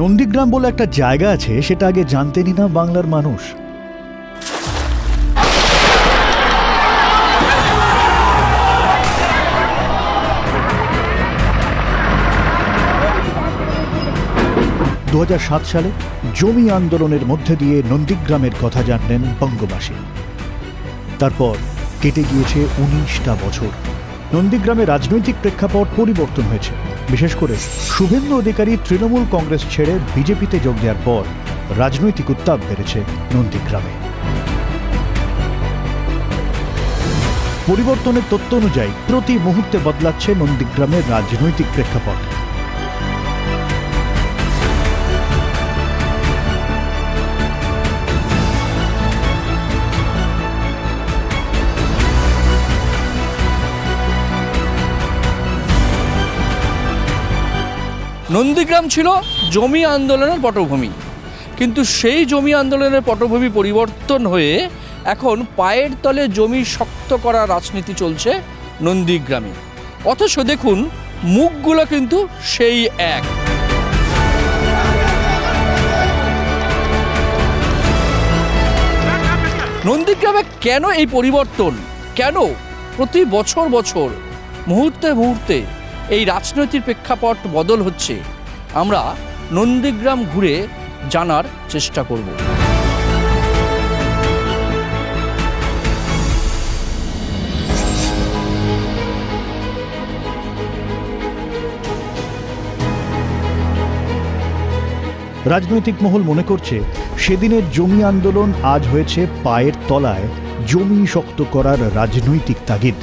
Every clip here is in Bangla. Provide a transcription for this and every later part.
নন্দীগ্রাম বলে একটা জায়গা আছে, সেটা আগে জানতেনই না বাংলার মানুষ। দু সালে জমি আন্দোলনের মধ্যে দিয়ে নন্দীগ্রামের কথা জানলেন বঙ্গবাসী। তারপর কেটে গিয়েছে 19টা বছর। নন্দীগ্রামে রাজনৈতিক প্রেক্ষাপট পরিবর্তন হয়েছে। বিশেষ করে শুভেন্দু অধিকারী তৃণমূল কংগ্রেস ছেড়ে বিজেপিতে যোগ দেওয়ার পর রাজনৈতিক উত্তাপ বেড়েছে নন্দীগ্রামে। পরিবর্তনের তথ্য অনুযায়ী প্রতি মুহূর্তে বদলাচ্ছে নন্দীগ্রামের রাজনৈতিক প্রেক্ষাপট। নন্দীগ্রাম ছিল জমি আন্দোলনের পটভূমি, কিন্তু সেই জমি আন্দোলনের পটভূমি পরিবর্তন হয়ে এখন পায়ের তলে জমি শক্ত করা রাজনীতি চলছে নন্দীগ্রামে। অথচ দেখুন, মুখগুলো কিন্তু সেই এক। নন্দীগ্রামে কেন এই পরিবর্তন? কেন প্রতি বছর বছর মুহূর্তে মুহূর্তে এই রাজনৈতিক প্রেক্ষাপট বদল হচ্ছে? আমরা নন্দীগ্রাম ঘুরে জানার চেষ্টা করব। রাজনৈতিক মহল মনে করছে সেদিনের জমি আন্দোলন আজ হয়েছে পায়ের তলায় জমি শক্ত করার রাজনৈতিক তাগিদ।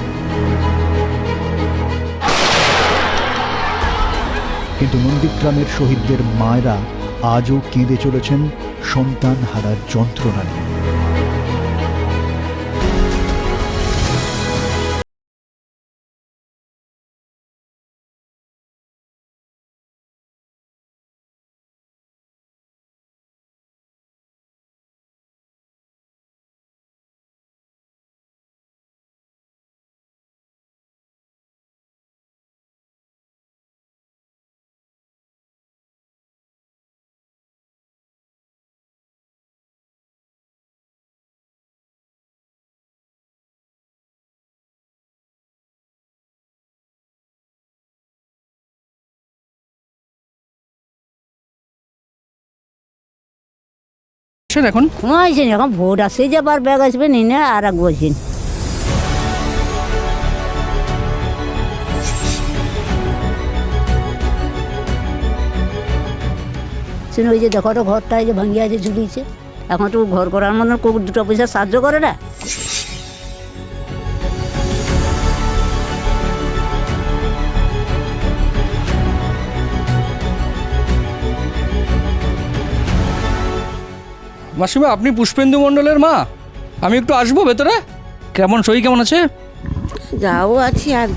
কিন্তু নন্দীগ্রামের শহীদদের মায়েরা আজও কেঁদে চলেছেন সন্তান হারার যন্ত্রণা নিয়ে। এখন ঘুমাইছেন, এখন ভোট আসে যাবার ব্যাগ আসবে নি না আর এক বলছেন। ওই যে দেখো তো ঘরটা যে ভাঙিয়া যে ঝুলিয়েছে, এখন তো ঘর করার মতন দুটো পয়সা সাহায্য করে না। মাসিমা, আপনি পুষ্পেন্দু মণ্ডলের মা? আমি একটু আসবো ভেতরে। কেমন শরীর কেমন আছে? যাও আছি, আর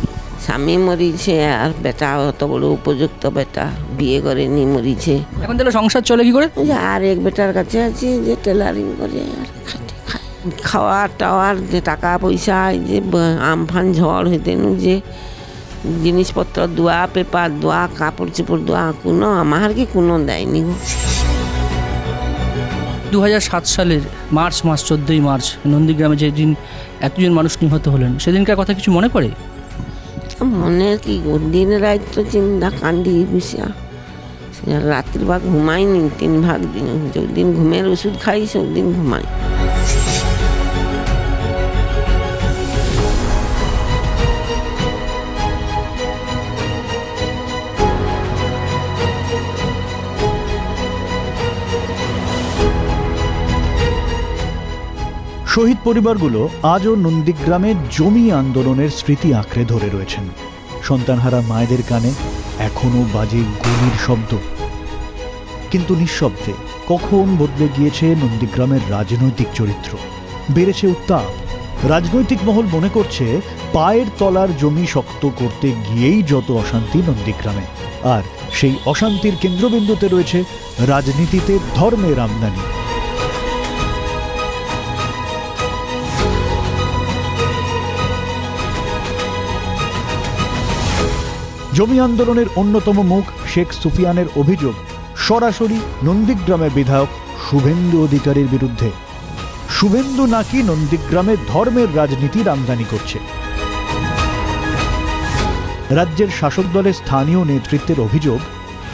স্বামী মরিছে, আর বেটা অত বড় উপযুক্ত বেটা বিয়ে করেনি, মরিছে। এখন তাহলে সংসার চলে কি করে? ওই যে আর এক বেটার কাছে আছি, যে টেলারিং করে আর খাওয়া টাওয়ার যে টাকা পয়সা, যে আমফান ঝড় হইতেন, যে জিনিসপত্র দোয়া, পেপার দোয়া, কাপড় চোপড় দোয়া, কোনো আমার কি কোনো দেয়নি গো। 2007 সালের মার্চ মাস, 14ই মার্চ নন্দীগ্রামে যেদিন এতজন মানুষ নিহত হলেন, সেদিনকার কথা কিছু মনে পড়ে? মনে কি, দিন রাত তো চিন্তা, কান্দি বসিয়া, রাত্রির ভাগ ঘুমাইনি, 3 ভাগ দিন। যেদিন ঘুমের ওষুধ খাই সেদিন ঘুমাই। শহীদ পরিবারগুলো আজও নন্দীগ্রামে জমি আন্দোলনের স্মৃতি আঁকড়ে ধরে রয়েছেন। সন্তানহারা মায়েদের কানে এখনো বাজে গুলির শব্দ। কিন্তু নিঃশব্দে কখন বদলে গিয়েছে নন্দীগ্রামের রাজনৈতিক চরিত্র, বেড়েছে উত্তাপ। রাজনৈতিক মহল মনে করছে পায়ের তলার জমি শক্ত করতে গিয়েই যত অশান্তি নন্দীগ্রামে, আর সেই অশান্তির কেন্দ্রবিন্দুতে রয়েছে রাজনীতিতে ধর্মের আমদানি। জমি আন্দোলনের অন্যতম মুখ শেখ সুফিয়ানের অভিযোগ, সরাসরি নন্দীগ্রামের বিধায়ক শুভেন্দু অধিকারীর বিরুদ্ধে। শুভেন্দু নাকি নন্দীগ্রামে ধর্মের রাজনীতির আমদানি করছে। রাজ্যের শাসক দলের স্থানীয় নেতৃত্বের অভিযোগ,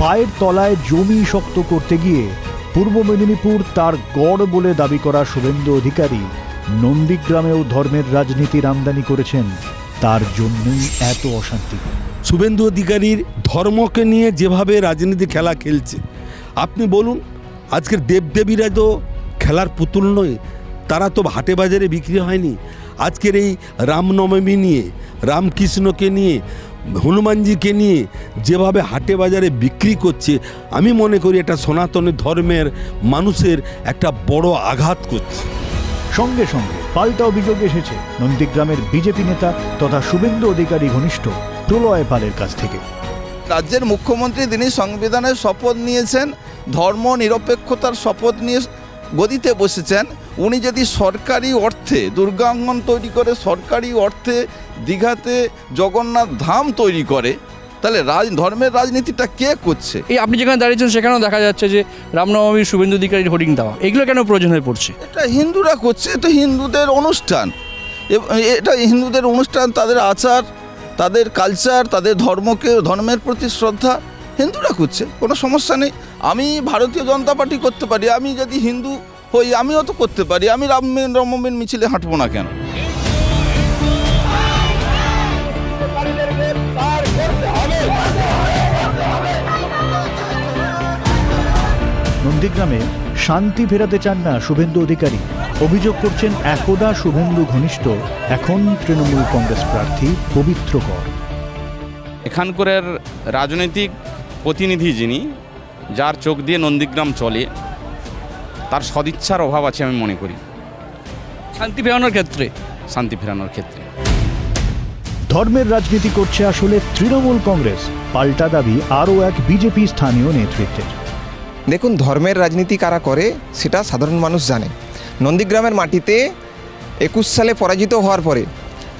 পায়ের তলায় জমি শক্ত করতে গিয়ে পূর্ব মেদিনীপুর তার গড় বলে দাবি করা শুভেন্দু অধিকারী নন্দীগ্রামেও ধর্মের রাজনীতির আমদানি করেছেন। তার জন্যই এত অশান্তি। শুভেন্দু অধিকারীর ধর্মকে নিয়ে যেভাবে রাজনীতি খেলা খেলছে, আপনি বলুন, আজকের দেবদেবীরা তো খেলার পুতুল নয়, তারা তো হাটে বাজারে বিক্রি হয়নি। আজকের এই রামনবমী নিয়ে, রামকৃষ্ণকে নিয়ে, হনুমানজিকে নিয়ে যেভাবে হাটে বাজারে বিক্রি করছে, আমি মনে করি এটা সনাতনী ধর্মের মানুষের একটা বড় আঘাত করছে। সঙ্গে সঙ্গে পাল্টা অভিযোগ এসেছে নন্দীগ্রামের বিজেপি নেতা তথা শুভেন্দু অধিকারী ঘনিষ্ঠ প্রলয় পালের কাছ থেকে। রাজ্যের মুখ্যমন্ত্রী তিনি সংবিধানের শপথ নিয়েছেন, ধর্ম নিরপেক্ষতার শপথ নিয়ে গদিতে বসেছেন। উনি যদি সরকারি অর্থে দুর্গাঙ্গন তৈরি করে, সরকারি অর্থে দীঘাতে জগন্নাথ ধাম তৈরি করে, তাহলে ধর্মের রাজনীতিটা কে করছে? এই আপনি যেখানে দাঁড়িয়েছেন সেখানেও দেখা যাচ্ছে যে রামনবমী শুভেন্দু অধিকারীর হোর্ডিং দেওয়া, এগুলো কেন প্রয়োজন হয়ে পড়ছে? এটা হিন্দুরা করছে, এটা হিন্দুদের অনুষ্ঠান, এটা হিন্দুদের অনুষ্ঠান, তাদের আচার, তাদের কালচার, তাদের ধর্মের প্রতি শ্রদ্ধা হিন্দুরা করছে, কোনো সমস্যা নেই। আমি ভারতীয় জনতা পার্টি করতে পারি, আমি যদি হিন্দু হই আমিও তো করতে পারি, আমি রামনবমীর মিছিলে হাঁটবো না কেন? নন্দীগ্রামে শান্তি ফেরাতে চান না শুভেন্দু অধিকারী। অভিযোগ করছেন একদা শুভেন্দু ঘনিষ্ঠ, এখন তৃণমূল কংগ্রেস প্রার্থী পবিত্র কর। এখানকার রাজনৈতিক প্রতিনিধি যিনি, যার চোখ দিয়ে নন্দীগ্রাম চলে, তার সদিচ্ছার অভাব আছে আমি মনে করি শান্তি ফেরানোর ক্ষেত্রে। ধর্মের রাজনীতি করছে আসলে তৃণমূল কংগ্রেস, পাল্টা দাবি আরও এক বিজেপি স্থানীয় নেতৃত্বের। দেখুন, ধর্মের রাজনীতি কারা করে সেটা সাধারণ মানুষ জানে। নন্দীগ্রামের মাটিতে 21 সালে পরাজিত হওয়ার পরে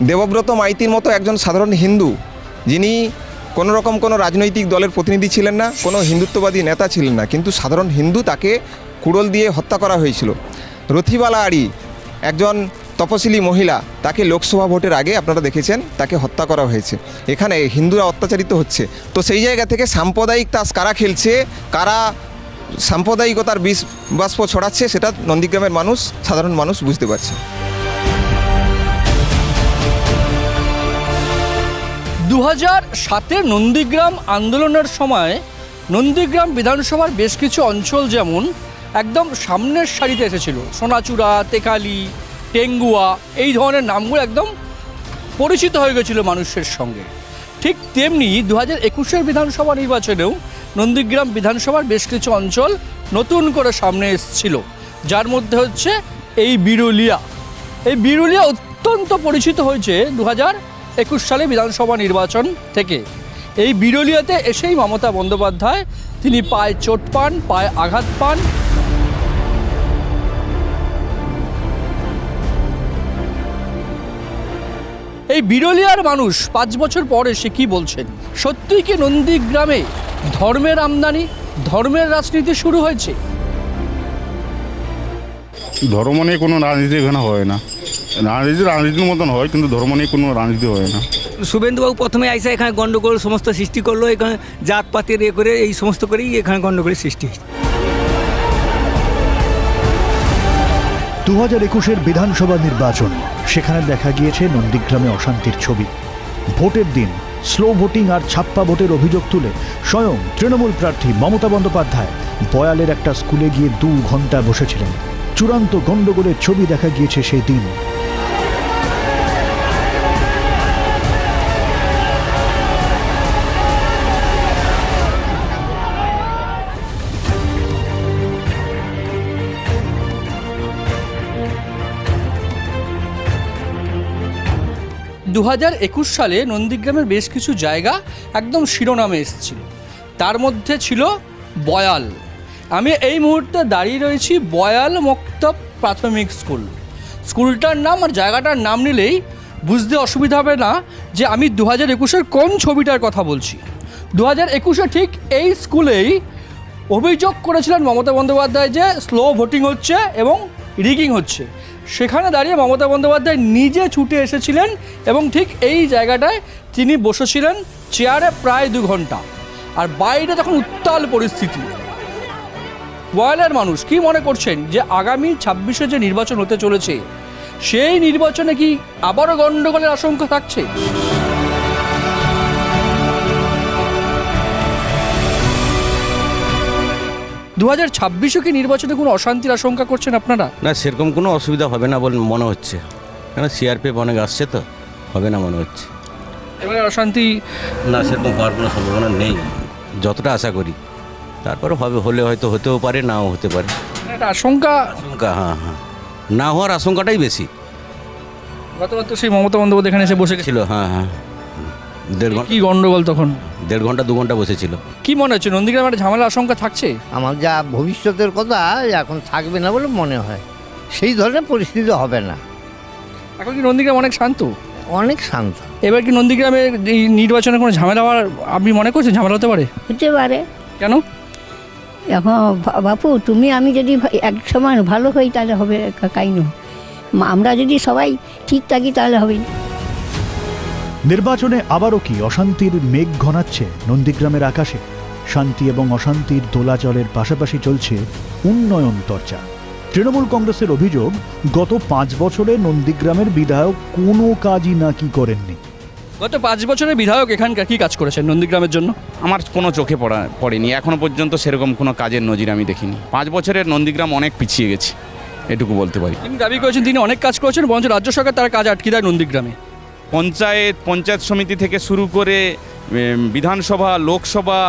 দেবব্রত মাইতির মতো একজন সাধারণ হিন্দু, যিনি কোনো রকম কোনো রাজনৈতিক দলের প্রতিনিধি ছিলেন না, কোনো হিন্দুত্ববাদী নেতা ছিলেন না, কিন্তু সাধারণ হিন্দু, তাকে কুড়োল দিয়ে হত্যা করা হয়েছিল। রথিবালা আড়ি, একজন তপশিলি মহিলা, তাকে লোকসভা ভোটের আগে আপনারা দেখেছেন তাকে হত্যা করা হয়েছে। এখানে হিন্দুরা অত্যাচারিত হচ্ছে। তো সেই জায়গা থেকে সাম্প্রদায়িক তাস কারা খেলছে, কারা সাম্প্রদায়িকতার বিষ বাষ্প ছড়াচ্ছে, সেটা নন্দীগ্রামের মানুষ, সাধারণ মানুষ বুঝতে পারছে। 2007 নন্দীগ্রাম আন্দোলনের সময় নন্দীগ্রাম বিধানসভার বেশ কিছু অঞ্চল যেমন একদম সামনের সারিতে এসেছিল, সোনাচূড়া, তেকালি, টেঙ্গুয়া, এই ধরনের নামগুলো একদম পরিচিত হয়ে গেছিল মানুষের সঙ্গে। ঠিক তেমনি 2021 বিধানসভা নির্বাচনেও নন্দীগ্রাম বিধানসভার বেশ কিছু অঞ্চল নতুন করে সামনে এসেছিল, যার মধ্যে হচ্ছে এই বিরুলিয়া। এই বিরুলিয়া অত্যন্ত পরিচিত হয়েছে 2021 সালে বিধানসভা নির্বাচন থেকে। এই বিরুলিয়াতে এসেই মমতা বন্দ্যোপাধ্যায় তিনি পায়ে চোট পান, পায়ে আঘাত পান। এই বিরুলিয়ার মানুষ 5 বছর পরে সে কি বলছেন? সত্যিই কি নন্দীগ্রামে ধর্মের আমদানি, ধর্মের রাজনীতি শুরু হয়েছে? ধর্ম নিয়ে কোনো রাজনীতি এখানে হয় না। রাজনীতির মতন হয়, কিন্তু ধর্ম নিয়ে কোনো রাজনীতি হয় না। শুভেন্দুবাবু প্রথমে আইসা এখানে গণ্ডগোল সমস্ত সৃষ্টি করলো, এখানে জাতপাতের ইয়ে করে এই সমস্ত করেই এখানে গণ্ডগোলের সৃষ্টি হয়েছে। 2021 বিধানসভা নির্বাচন, সেখানে দেখা গিয়েছে নন্দীগ্রামে অশান্তির ছবি। ভোটের দিন স্লো ভোটিং আর ছাপ্পা ভোটের অভিযোগ তুলে স্বয়ং তৃণমূল প্রার্থী মমতা বন্দ্যোপাধ্যায় বয়ালের একটা স্কুলে গিয়ে 2 ঘন্টা বসেছিলেন। চূড়ান্ত গণ্ডগোলের ছবি দেখা গিয়েছে সেই দিন। সালে নন্দীগ্রামের বেশ কিছু জায়গা একদম শিরোনামে এসেছিল, তার মধ্যে ছিল বয়াল। আমি এই মুহূর্তে দাঁড়িয়ে রয়েছি বয়াল মক্তব প্রাথমিক স্কুল। স্কুলটার নাম আর জায়গাটার নাম নিলেই বুঝতে অসুবিধা হবে না যে আমি 2021 কোন ছবিটার কথা বলছি। 2021 ঠিক এই স্কুলেই অভিযোগ করেছিলেন মমতা বন্দ্যোপাধ্যায় যে স্লো ভোটিং হচ্ছে এবং রিগিং হচ্ছে। সেখানে দাঁড়িয়ে মমতা বন্দ্যোপাধ্যায় নিজে ছুটে এসেছিলেন এবং ঠিক এই জায়গাটায় তিনি বসেছিলেন চেয়ারে প্রায় 2 ঘন্টা। আর বাইরে তখন উত্তাল পরিস্থিতি। বয়ালের মানুষ কি মনে করছেন যে আগামী 26-এ যে নির্বাচন হতে চলেছে সেই নির্বাচনে কি আবারও গণ্ডগোলের আশঙ্কা থাকছে? 2026-এ কি নির্বাচনে কোনো অশান্তির আশঙ্কা করছেন আপনারা? না, সেরকম কোনো অসুবিধা হবে না বলে মনে হচ্ছে, কেন সিআরপিএফ অনেক আসছে তো, হবে না মনে হচ্ছে। এবারে অশান্তি না, সেরকম হওয়ার কোনো সম্ভাবনা নেই যতটা আশা করি। তারপরে হবে, হলে হয়তো হতেও পারে, নাও হতে পারে। একটা আশঙ্কা হ্যাঁ, না হওয়ার আশঙ্কাটাই বেশি। গতবার তো সেই মমতা বন্দ্যোপাধ্যায় এখানে এসে বসে ছিল, হ্যাঁ, 1.5 ঘন্টা। কি গন্ডগোল তখন? 1.5 ঘন্টা 2 ঘন্টা বসেছিল। কি মনে হচ্ছে নন্দীগ্রামে একটা ঝামেলা আশঙ্কা থাকছে? আমার যা ভবিষ্যতের কথা এখন থাকবে না বলে মনে হয়, সেই ধরনের পরিস্থিতি হবে না। এখন কি নন্দীগ্রাম অনেক শান্ত? অনেক শান্ত। এবার কি নন্দীগ্রামে এই নির্বাচনে কোনো ঝামেলা হওয়ার আপনি মনে করছেন ঝামেলা হতে পারে? হতে পারে। কেন? এখন বাপু তুমি আমি যদি এক সময় ভালো হই তাহলে হবে কাইন, আমরা যদি সবাই ঠিক থাকি তাহলে হবে। নির্বাচনে আবারও কি অশান্তির মেঘ ঘনাচ্ছে নন্দীগ্রামের আকাশে? শান্তি এবং অশান্তির দোলাচলের পাশাপাশি চলছে উন্নয়ন চর্চা। তৃণমূল কংগ্রেসের অভিযোগ, গত 5 বছরে নন্দীগ্রামের বিধায়ক কোনো কাজই নাকি করেননি। গত 5 বছরের বিধায়ক এখানকার কি কাজ করেছেন নন্দীগ্রামের জন্য? আমার কোনো চোখে পড়েনি এখনো পর্যন্ত, সেরকম কোনো কাজের নজির আমি দেখিনি। 5 বছরের নন্দীগ্রাম অনেক পিছিয়ে গেছে, এটুকু বলতে পারি। তিনি দাবি করেছেন তিনি অনেক কাজ করেছেন, বরঞ্চ রাজ্য সরকার তার কাজ আটকে দেয় নন্দীগ্রামে। পঞ্চায়েত সমিতি থেকে শুরু করে বিধানসভা, লোকসভা,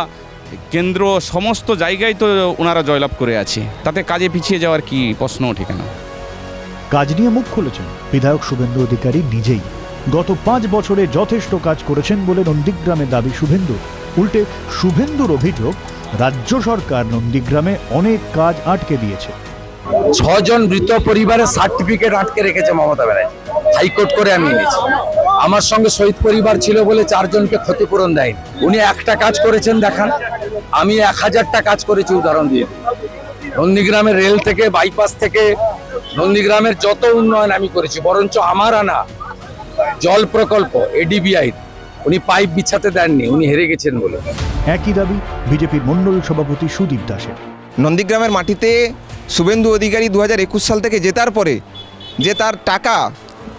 কেন্দ্র, সমস্ত জায়গায় তো ওনারা জয়লাভ করে আছে, তাতে কাজে পিছিয়ে যাওয়ার কি প্রশ্ন ওঠে কেন? কাজ নিয়ে মুখ খুলেছেন বিধায়ক শুভেন্দু অধিকারী নিজেই। গত 5 বছরে যথেষ্ট কাজ করেছেন বলে নন্দীগ্রামে দাবি শুভেন্দু। উল্টে শুভেন্দুর অভিযোগ, রাজ্য সরকার নন্দীগ্রামে অনেক কাজ আটকে দিয়েছে। 6 জন মৃত পরিবারের সার্টিফিকেট আটকে রেখেছে মমতা ব্যানার্জি, হাইকোর্ট করে আমি এনেছি। আমার সঙ্গে শহীদ পরিবার ছিল বলে 4 জনকে ক্ষতিপূরণ দেয়নি। উনি একটা কাজ করেছেন দেখান, আমি 1000টা কাজ করেছি উদাহরণ দিয়ে। নন্দীগ্রামের রেল থেকে, বাইপাস থেকে নন্দীগ্রামের যত উন্নয়ন আমি করেছি, বরঞ্চ আমার আনা জল প্রকল্প এডিবিআই উনি পাইপ বিছাতে দেননি, উনি হেরে গেছেন বলে। একই দাবি বিজেপির মণ্ডল সভাপতি সুদীপ দাসের। নন্দীগ্রামের মাটিতে শুভেন্দু অধিকারী 2021 সাল থেকে জেতার পরে যে তার টাকা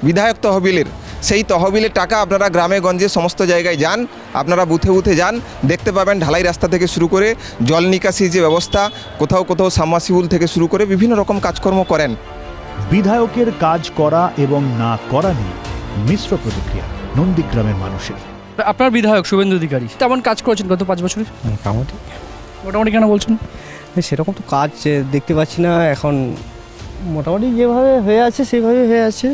বিধায়ক তহবিলের, সেই তহবিলের টাকা আপনারা গ্রামে গঞ্জে সমস্ত জায়গায় যান, আপনারা বুথে বুথে যান, দেখতে পাবেন ঢালাই রাস্তা থেকে শুরু করে জল নিকাশির যে ব্যবস্থা, কোথাও কোথাও সাবমার্সিবল থেকে শুরু করে বিভিন্ন রকম কাজকর্ম করেন। বিধায়কের কাজ করা এবং না করা নিয়ে মিশ্র প্রতিক্রিয়া নন্দীগ্রামের মানুষের। আপনার বিধায়ক শুভেন্দু অধিকারী তেমন কাজ করেছেন গত 5 বছরে? মোটামুটি কেন বলছেন? সেরকম তো কাজ দেখতে পাচ্ছি না এখন, মোটামুটি যেভাবে হয়ে আছে সেভাবে হয়ে আছে।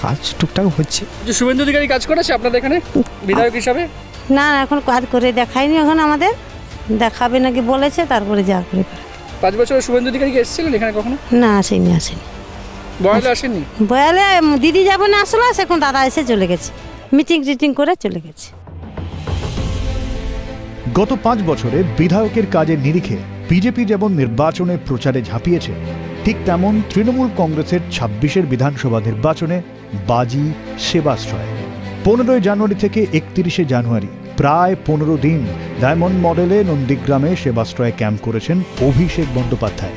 কাজ টুকটাক হচ্ছে। যে শুভেন্দু অধিকারী কাজ করেছে আপনাদের এখানে বিধায়ক হিসাবে? না, এখন কাজ করে দেখায়নি, এখন আমাদের দেখাবে নাকি বলেছে, তারপরে যা করে। 5 বছরে শুভেন্দু অধিকারী এসেছিলেন এখানে কখনো? না, আসেনি। বয়ালে আসেননি? বয়ালে দিদি যাবো না, আসলো, এখন দাদা এসে চলে গেছে, মিটিং করে চলে গেছে। গত 5 বছরে বিধায়কের কাজের নিরিখে বিজেপি যেমন নির্বাচনে প্রচারে ঝাঁপিয়েছে, ঠিক তেমন তৃণমূল কংগ্রেসের 26-এর বিধানসভা নির্বাচনে বাজি সেবাশ্রয়। 15 জানুয়ারি থেকে 31 জানুয়ারি প্রায় 15 দিন ডায়মন্ড মডেলে নন্দীগ্রামে সেবাশ্রয় ক্যাম্প করেছেন অভিষেক বন্দ্যোপাধ্যায়।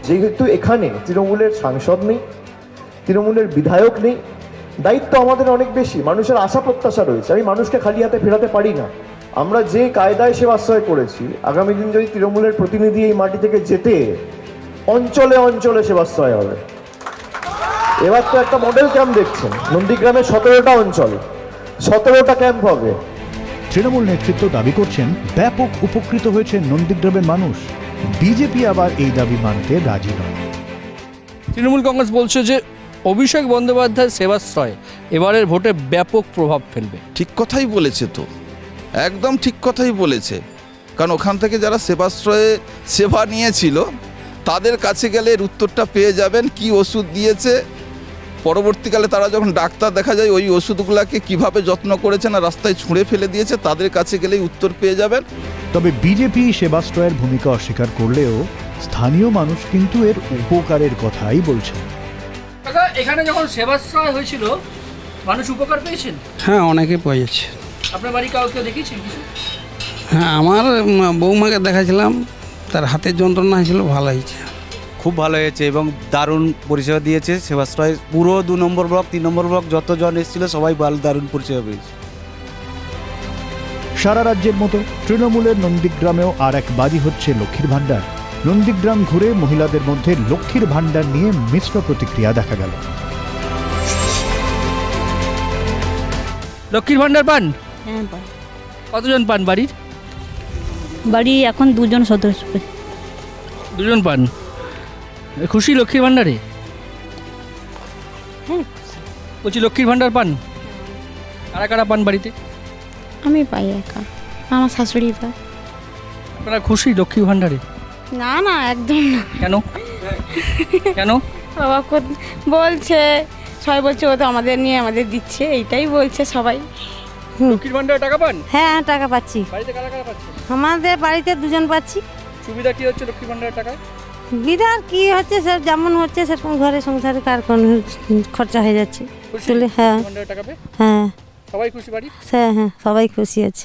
যেহেতু এখানে তৃণমূলের সাংসদ নেই, তৃণমূলের বিধায়ক নেই, দায়িত্ব আমাদের অনেক বেশি, মানুষের আশা প্রত্যাশা রয়েছে। আমি মানুষকে খালি হাতে ফেরাতে পারি না। আমরা যে কায়দায় সেবাশ্রয় করেছি, আগামী দিন যদি তৃণমূলের প্রতিনিধি এই মাটি থেকে যেতে, অঞ্চলে অঞ্চলে সেবাশ্রয় হবে। এবার তো একটা মডেল ক্যাম্প দেখছেন, নন্দীগ্রামে 17টা অঞ্চল, 17টা ক্যাম্প হবে। তৃণমূল নেতৃত্ব দাবি করছেন ব্যাপক উপকৃত হয়েছে নন্দীগ্রামের মানুষ। বিজেপি আবার এই দাবি মানতে রাজি নয়। তৃণমূল কংগ্রেস বলছে যে অভিষেক বন্দ্যোপাধ্যায়ের সেবাশ্রয় এবারের ভোটে ব্যাপক প্রভাব ফেলবে। ঠিক কথাই বলেছে তো, একদম ঠিক কথাই বলেছে। কারণ ওখান থেকে যারা সেবাশ্রয়ে সেবা নিয়েছিল তাদের কাছে গেলে এর উত্তরটা পেয়ে যাবেন, কি ওষুধ দিয়েছে, পরবর্তীকালে তারা যখন ডাক্তার দেখা যায় ওই ওষুধগুলোকে কিভাবে যত্ন করেছে না রাস্তায় ছুঁড়ে ফেলে দিয়েছে, তাদের কাছে গেলেই উত্তর পেয়ে যাবেন। তবে বিজেপি সেবাশ্রয়ের ভূমিকা অস্বীকার করলেও স্থানীয় মানুষ কিন্তু এর উপকারের কথাই বলছেন। কাকা, এখানে যখন সেবাশ্রয় হয়েছিল মানুষ উপকার পেয়েছেন? হ্যাঁ, অনেকে পেয়েছে। আপনার বাড়ি কাউকে দেখিয়েছেন কিছু? হ্যাঁ, আমার বৌমাকে দেখাছিলাম, তার হাতের যন্ত্রণা হয়েছিল, ভালো হয়েছে। খুব ভালো হয়েছে এবং দারুণ পরিষেবা দিয়েছে সেবাশ্রয়। পুরো 2 নম্বর ব্লক 3 নম্বর ব্লক যতজন এসেছিল সবাই দারুণ পরিষেবা পেয়েছে। সারা রাজ্যের মতো তৃণমূলের নন্দীগ্রামেও আর এক বাজি হচ্ছে লক্ষ্মীর ভাণ্ডার। নন্দীগ্রাম ঘুরে মহিলাদের মধ্যে লক্ষ্মীর ভাণ্ডার নিয়ে মিশ্র প্রতিক্রিয়া দেখা গেল। লক্ষ্মীর ভাণ্ডার পান? হ্যাঁ, কতজন পান বাড়ির? বাড়ি এখন 2 জন সদস্য। 2 জন পান। খুশি লক্ষ্মীর ভাণ্ডারে? হ্যাঁ, বলছি লক্ষ্মীর ভাণ্ডার পান? কারা কারা পান বাড়িতে? আমি পাই একা, আমার শাশুড়ি পায়। আপনারা খুশি লক্ষ্মীর ভাণ্ডারে? না না, একদম না। কেন কেন? বাবা বলছে, সবাই বলছে ও তো আমাদের নিয়ে আমাদের দিচ্ছে, এইটাই বলছে সবাই। লক্ষ্মীর ভাণ্ডারে টাকা পান? হ্যাঁ, টাকা পাচ্ছি। বাড়িতে কারা কারা পাচ্ছে? আমাদের বাড়িতে 2 জন পাচ্ছি। সুবিধা কি হচ্ছে লক্ষ্মীর ভাণ্ডারের টাকায়? বিধার কি হচ্ছে স্যার, যেমন হচ্ছে সেরকম ঘরে সংসারে কার কোন খরচা হয়ে যাচ্ছে। খুশি তুলে, হ্যাঁ লক্ষ্মীর ভাণ্ডারের টাকা পেয়ে? হ্যাঁ সবাই খুশি বাড়ি? হ্যাঁ হ্যাঁ, সবাই খুশি আছে।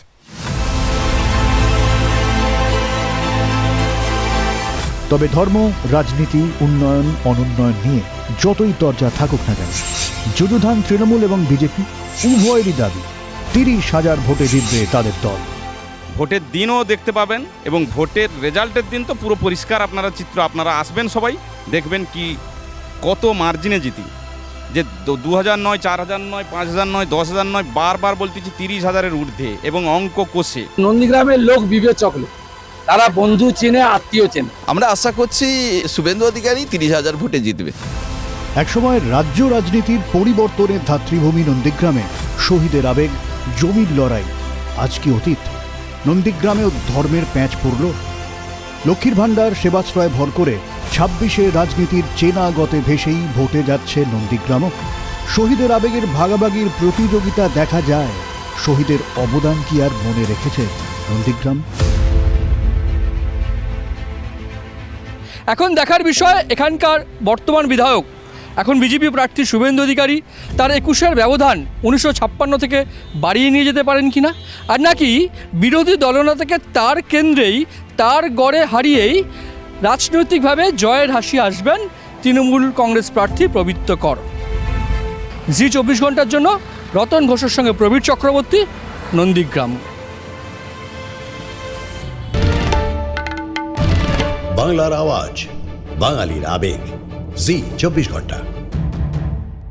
তবে ধর্ম, রাজনীতি, উন্নয়ন, অনুন্নয়ন নিয়ে যতই তরজা থাকুক না কেন, যুযুধান তৃণমূল এবং বিজেপি উভয়েরই দাবি 30,000 ভোটে জিতবে তাদের দল। ভোটের দিনও দেখতে পাবেন এবং ভোটের রেজাল্টের দিন তো পুরো পরিষ্কার আপনারা চিত্র। আপনারা আসবেন সবাই, দেখবেন কি কত মার্জিনে জিতি। যে 2,000 নয়, 4,000 নয়, 5,000 নয়, 10,000 নয়, বারবার বলতেছি 30,000-এর ঊর্ধ্বে এবং অঙ্ক কষে। নন্দীগ্রামের লোক বিবেচক লোক, তারা বন্ধু চেনে, আত্মীয় চেনে। আমরা আশা করছি শুভেন্দু অধিকারী 30,000 ভোটে জিতবে। একসময় রাজ্য রাজনীতির পরিবর্তনের ধাত্রীভূমি নন্দীগ্রামে শহীদের আবেগ, জমির লড়াই আজ কি অতীত? নন্দীগ্রামেও ধর্মের প্যাঁচ পড়ল। লক্ষ্মীর ভাণ্ডার, সেবাশ্রয় ভর করে 26-এর রাজনীতির চেনা গতে ভেসেই ভোটে যাচ্ছে নন্দীগ্রামও। শহীদের আবেগের ভাগাভাগির প্রতিযোগিতা দেখা যায়। শহীদের অবদান কি আর মনে রেখেছে নন্দীগ্রাম? এখন দেখার বিষয় এখানকার বর্তমান বিধায়ক, এখন বিজেপি প্রার্থী শুভেন্দু অধিকারী, তার 21-এর ব্যবধান 1956 থেকে বাড়িয়ে নিয়ে যেতে পারেন কিনা, আর নাকি বিরোধী দলনেতাকে তার কেন্দ্রেই, তার গড়ে হারিয়েই রাজনৈতিকভাবে জয়ের হাসি আসবেন তৃণমূল কংগ্রেস প্রার্থী প্রবীত্র কর। জি 24 ঘন্টার জন্য রতন ঘোষের সঙ্গে প্রবীর চক্রবর্তী, নন্দীগ্রাম। বাংলার আওয়াজ, বাঙালির আবেগ, জি 24 ঘন্টা।